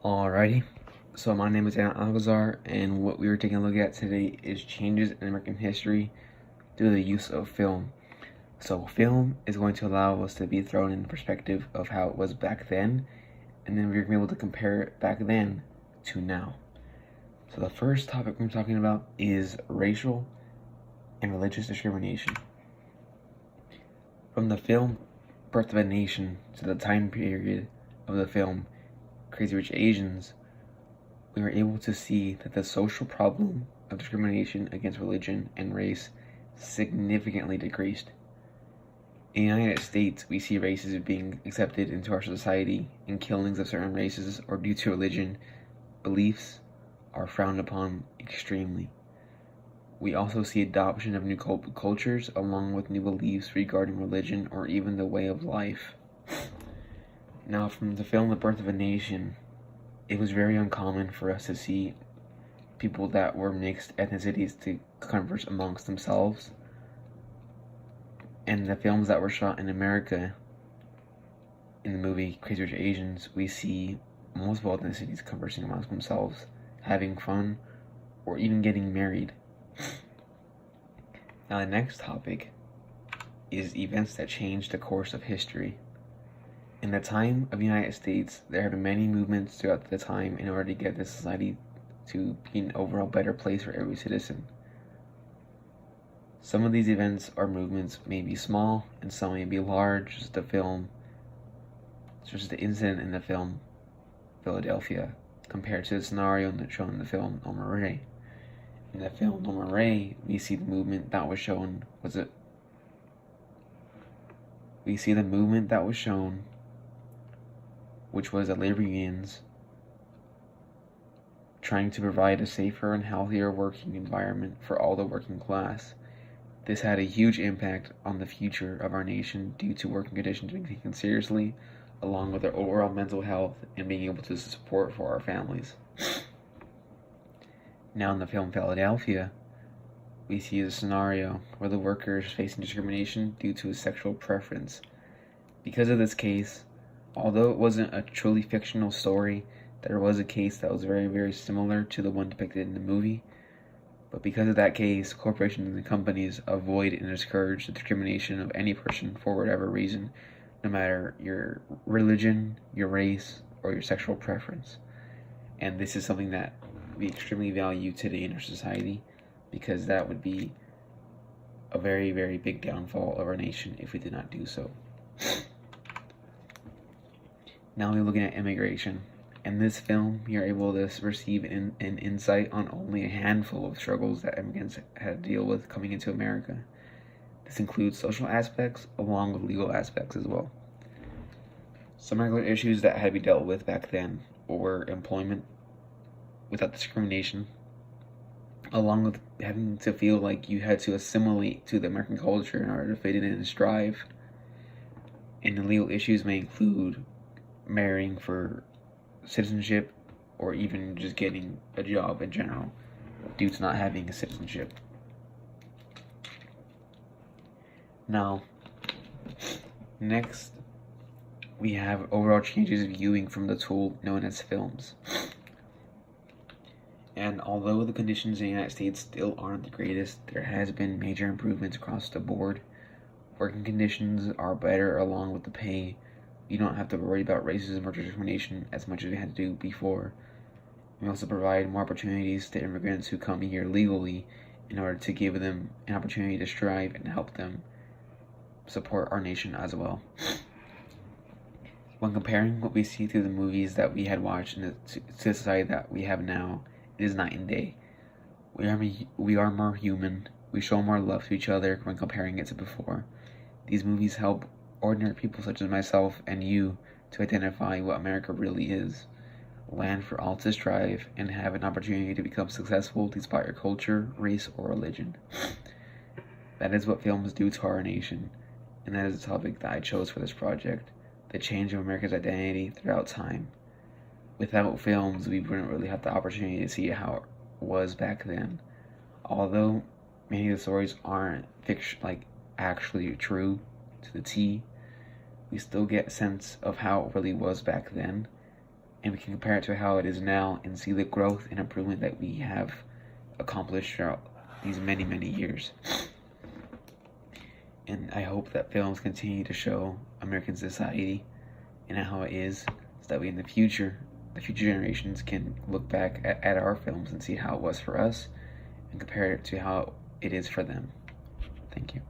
Alrighty, so my name is Anna Algazar, and what we were taking a look at today is changes in American history through the use of film. So film is going to allow us to be thrown in perspective of how it was back then, and then we're going to be able to compare it back then to now. So the first topic we're talking about is racial and religious discrimination. From the film Birth of a Nation to the time period of the film Crazy Rich Asians, we were able to see that the social problem of discrimination against religion and race significantly decreased. In the United States, we see races being accepted into our society, and killings of certain races or due to religion beliefs are frowned upon extremely. We also see adoption of new cultures along with new beliefs regarding religion or even the way of life. Now, from the film The Birth of a Nation, it was very uncommon for us to see people that were mixed ethnicities to converse amongst themselves. And the films that were shot in America, in the movie Crazy Rich Asians, we see multiple ethnicities conversing amongst themselves, having fun, or even getting married. Now, the next topic is events that changed the course of history. In the time of the United States, there have been many movements throughout the time in order to get this society to be an overall better place for every citizen. Some of these events or movements may be small, and some may be large, such as the incident in the film Philadelphia, compared to the scenario shown in the film No More Ray. In the film No More Ray, we see the movement that was shown which was the labor unions trying to provide a safer and healthier working environment for all the working class. This had a huge impact on the future of our nation due to working conditions being taken seriously, along with our overall mental health and being able to support for our families. Now, in the film Philadelphia, we see a scenario where the worker is facing discrimination due to his sexual preference. Because of this case, although it wasn't a truly fictional story, there was a case that was very, very similar to the one depicted in the movie. But because of that case, corporations and companies avoid and discourage the discrimination of any person for whatever reason, no matter your religion, your race, or your sexual preference. And this is something that we extremely value today in our society, because that would be a very, very big downfall of our nation if we did not do so. Now we're looking at immigration. In this film, you're able to receive an insight on only a handful of struggles that immigrants had to deal with coming into America. This includes social aspects along with legal aspects as well. Some regular issues that had to be dealt with back then were employment without discrimination, along with having to feel like you had to assimilate to the American culture in order to fit in and strive. And the legal issues may include marrying for citizenship or even just getting a job in general due to not having a citizenship. Now, next we have overall changes of viewing from the tool known as films. And although the conditions in the United States still aren't the greatest, there has been major improvements across the board. Working conditions are better along with the pay. You don't have to worry about racism or discrimination as much as we had to do before. We also provide more opportunities to immigrants who come here legally in order to give them an opportunity to strive and help them support our nation as well. When comparing what we see through the movies that we had watched and the society that we have now, it is night and day. We are more human. We show more love to each other when comparing it to before. These movies help ordinary people such as myself and you to identify what America really is. Land for all to strive and have an opportunity to become successful despite your culture, race, or religion. That is what films do to our nation, and that is the topic that I chose for this project, the change of America's identity throughout time. Without films, we wouldn't really have the opportunity to see how it was back then. Although many of the stories aren't actually true to the T, we still get a sense of how it really was back then, and we can compare it to how it is now and see the growth and improvement that we have accomplished throughout these many, many years. And I hope that films continue to show American society and how it is, so that way in the future generations can look back at our films and see how it was for us and compare it to how it is for them. Thank you.